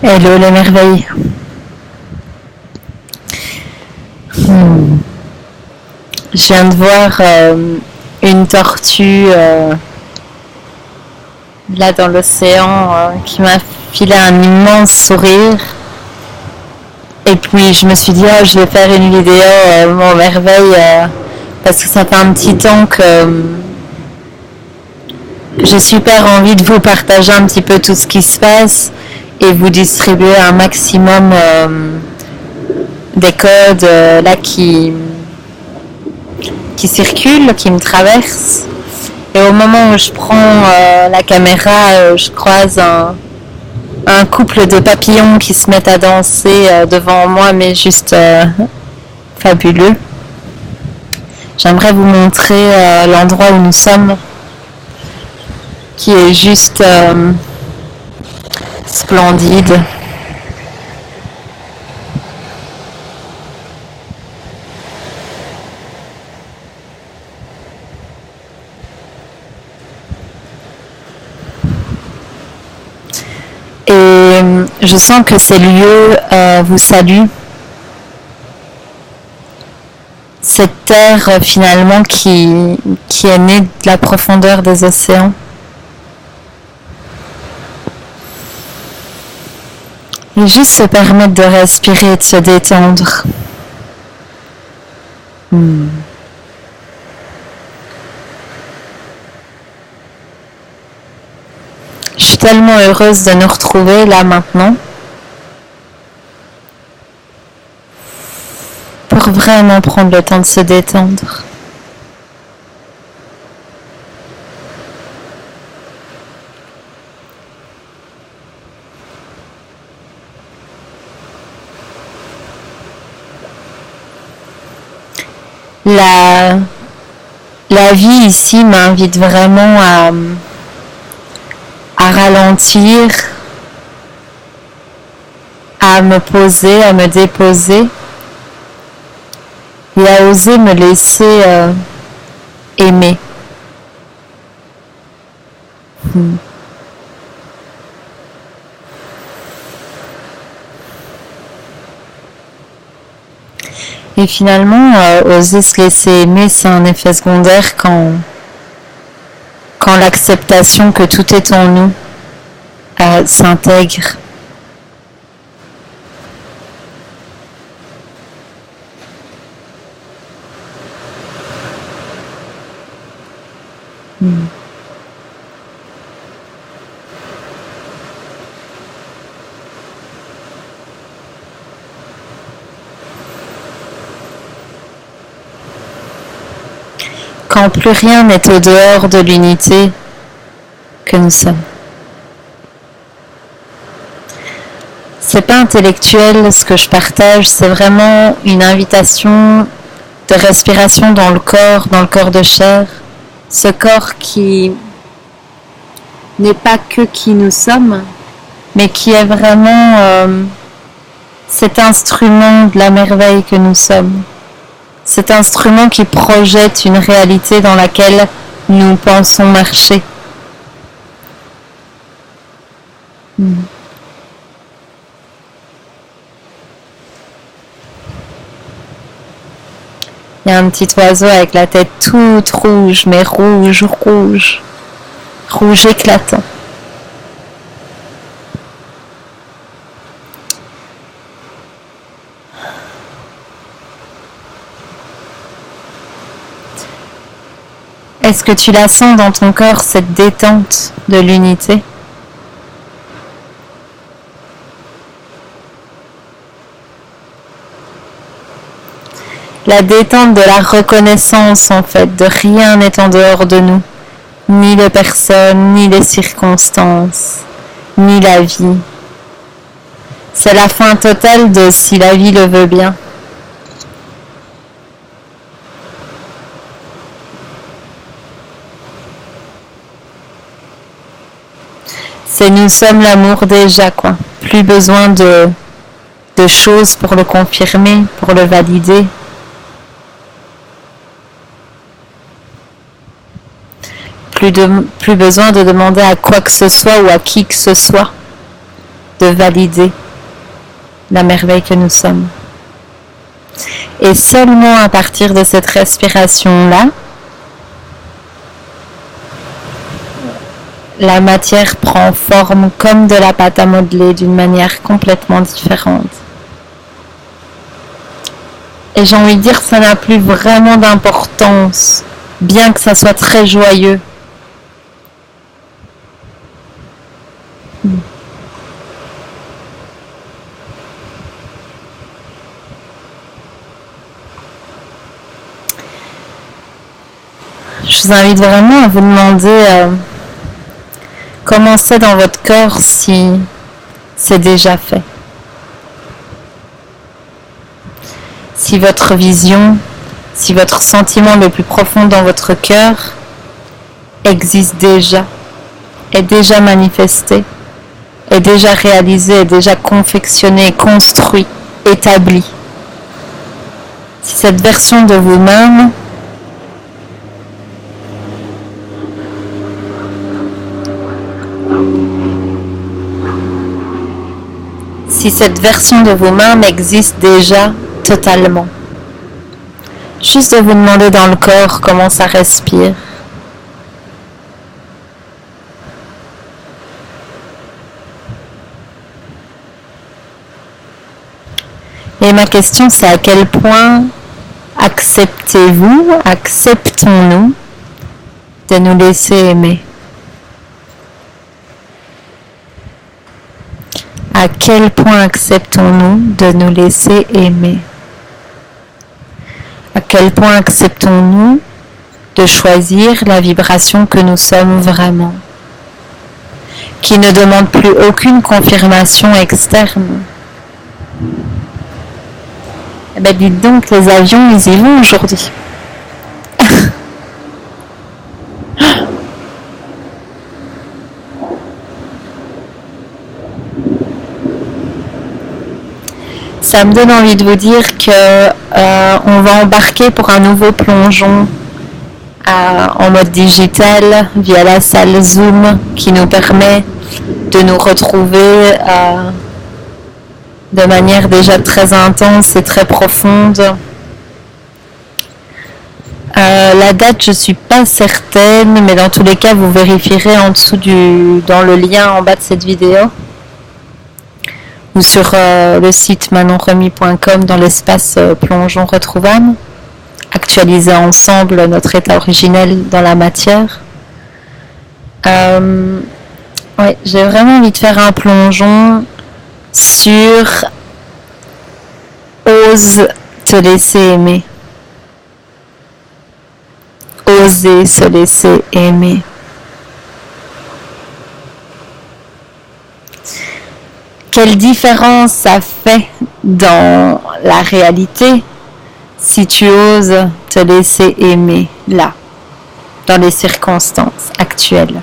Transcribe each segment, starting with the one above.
Hello les merveilles. Je viens de voir une tortue là dans l'océan qui m'a filé un immense sourire. Et puis je me suis dit je vais faire une vidéo mon merveille parce que ça fait un petit temps que j'ai super envie de vous partager un petit peu tout ce qui se passe et vous distribuer un maximum des codes là qui circulent, qui me traversent. Et au moment où je prends la caméra, je croise un couple de papillons qui se mettent à danser devant moi, mais juste fabuleux. J'aimerais vous montrer l'endroit où nous sommes, qui est juste splendide. Et je sens que ces lieux vous saluent. Cette terre finalement qui est née de la profondeur des océans. Et juste se permettre de respirer et de se détendre. Je suis tellement heureuse de nous retrouver là maintenant. Pour vraiment prendre le temps de se détendre. La vie ici m'invite vraiment à ralentir, à me poser, à me déposer et à oser me laisser aimer. Et finalement, oser se laisser aimer, c'est un effet secondaire quand l'acceptation que tout est en nous s'intègre. Quand plus rien n'est au dehors de l'unité que nous sommes. C'est pas intellectuel ce que je partage, c'est vraiment une invitation de respiration dans le corps de chair. Ce corps qui n'est pas que qui nous sommes, mais qui est vraiment cet instrument de la merveille que nous sommes. Cet instrument qui projette une réalité dans laquelle nous pensons marcher. Il y a un petit oiseau avec la tête toute rouge, mais rouge éclatant. Est-ce que tu la sens dans ton corps, cette détente de l'unité ? La détente de la reconnaissance, en fait, de rien n'est en dehors de nous. Ni les personnes, ni les circonstances, ni la vie. C'est la fin totale de si la vie le veut bien. C'est nous sommes l'amour déjà, quoi. Plus besoin de choses pour le confirmer, pour le valider. Plus besoin de demander à quoi que ce soit ou à qui que ce soit. de valider la merveille que nous sommes. Et seulement à partir de cette respiration-là, la matière prend forme comme de la pâte à modeler d'une manière complètement différente. Et j'ai envie de dire que ça n'a plus vraiment d'importance, bien que ça soit très joyeux. Je vous invite vraiment à vous demander comment c'est dans votre corps si c'est déjà fait. Si votre vision, si votre sentiment le plus profond dans votre cœur existe déjà, est déjà manifesté, est déjà réalisé, est déjà confectionné, construit, établi. Si cette version de vous-même existe déjà totalement. Juste de vous demander dans le corps comment ça respire. Et ma question, c'est à quel point acceptez-vous, acceptons-nous de nous laisser aimer? À quel point acceptons-nous de nous laisser aimer? À quel point acceptons-nous de choisir la vibration que nous sommes vraiment, qui ne demande plus aucune confirmation externe? Eh bien, dites donc, les avions, ils y vont aujourd'hui. Ça me donne envie de vous dire que on va embarquer pour un nouveau plongeon en mode digital via la salle Zoom qui nous permet de nous retrouver de manière déjà très intense et très profonde. La date, je ne suis pas certaine, mais dans tous les cas, vous vérifierez en dessous dans le lien en bas de cette vidéo ou sur le site manonremy.com dans l'espace plongeon retrouvable. Actualiser ensemble notre état originel dans la matière. Ouais, j'ai vraiment envie de faire un plongeon sur ose te laisser aimer. Oser se laisser aimer. Quelle différence ça fait dans la réalité si tu oses te laisser aimer là, dans les circonstances actuelles.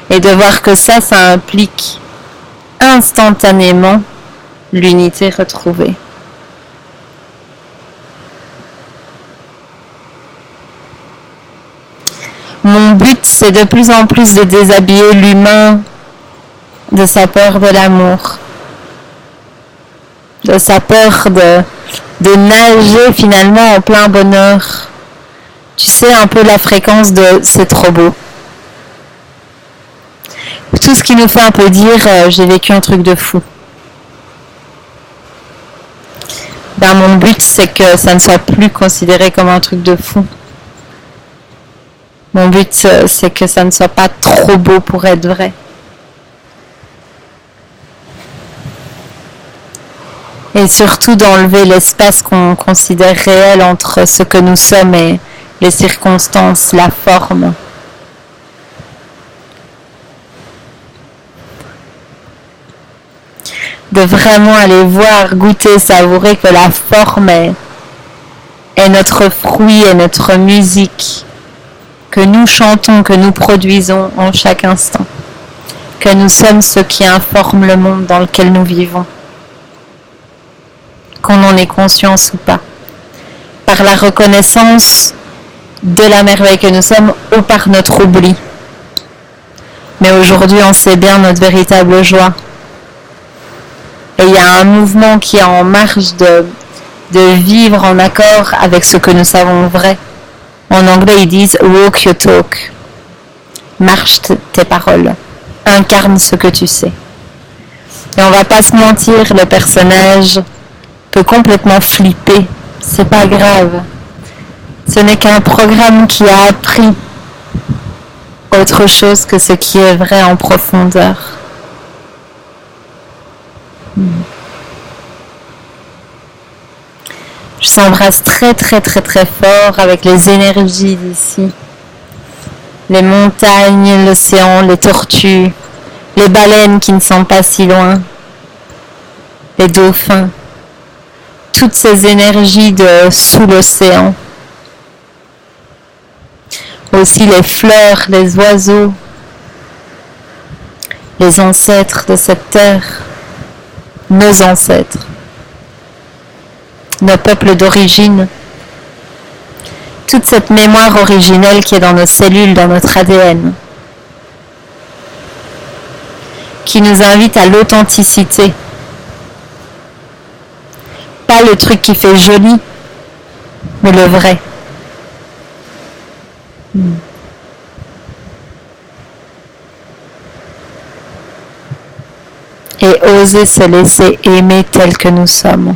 Et de voir que ça implique instantanément l'unité retrouvée. Mon but, c'est de plus en plus de déshabiller l'humain de sa peur de l'amour, de sa peur de nager finalement en plein bonheur. Tu sais, un peu la fréquence de « c'est trop beau ». Tout ce qui nous fait un peu dire « j'ai vécu un truc de fou ». Ben, mon but, c'est que ça ne soit plus considéré comme un truc de fou. Mon but, c'est que ça ne soit pas trop beau pour être vrai. Et surtout d'enlever l'espace qu'on considère réel entre ce que nous sommes et les circonstances, la forme. De vraiment aller voir, goûter, savourer que la forme est notre fruit, est notre musique, que nous chantons, que nous produisons en chaque instant, que nous sommes ceux qui informent le monde dans lequel nous vivons, qu'on en ait conscience ou pas, par la reconnaissance de la merveille que nous sommes ou par notre oubli, Mais aujourd'hui, on sait bien notre véritable joie. Et il y a un mouvement qui est en marche de vivre en accord avec ce que nous savons vrai. En anglais, ils disent « walk your talk ». Marche tes paroles. Incarne ce que tu sais. Et on va pas se mentir, le personnage peut complètement flipper. C'est pas grave. Ce n'est qu'un programme qui a appris autre chose que ce qui est vrai en profondeur. Je s'embrasse très très très très fort avec les énergies d'ici. Les montagnes, l'océan, les tortues, les baleines qui ne sont pas si loin, les dauphins, toutes ces énergies de sous l'océan. Aussi les fleurs, les oiseaux, les ancêtres de cette terre, nos ancêtres, nos peuples d'origine, toute cette mémoire originelle qui est dans nos cellules, dans notre ADN, qui nous invite à l'authenticité. Pas le truc qui fait joli, mais le vrai. Et oser se laisser aimer tel que nous sommes.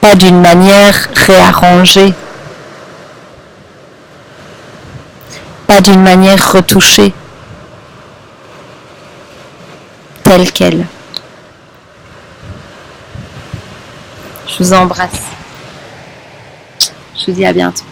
Pas d'une manière réarrangée. Pas d'une manière retouchée. Telle qu'elle. Je vous embrasse. Je vous dis à bientôt.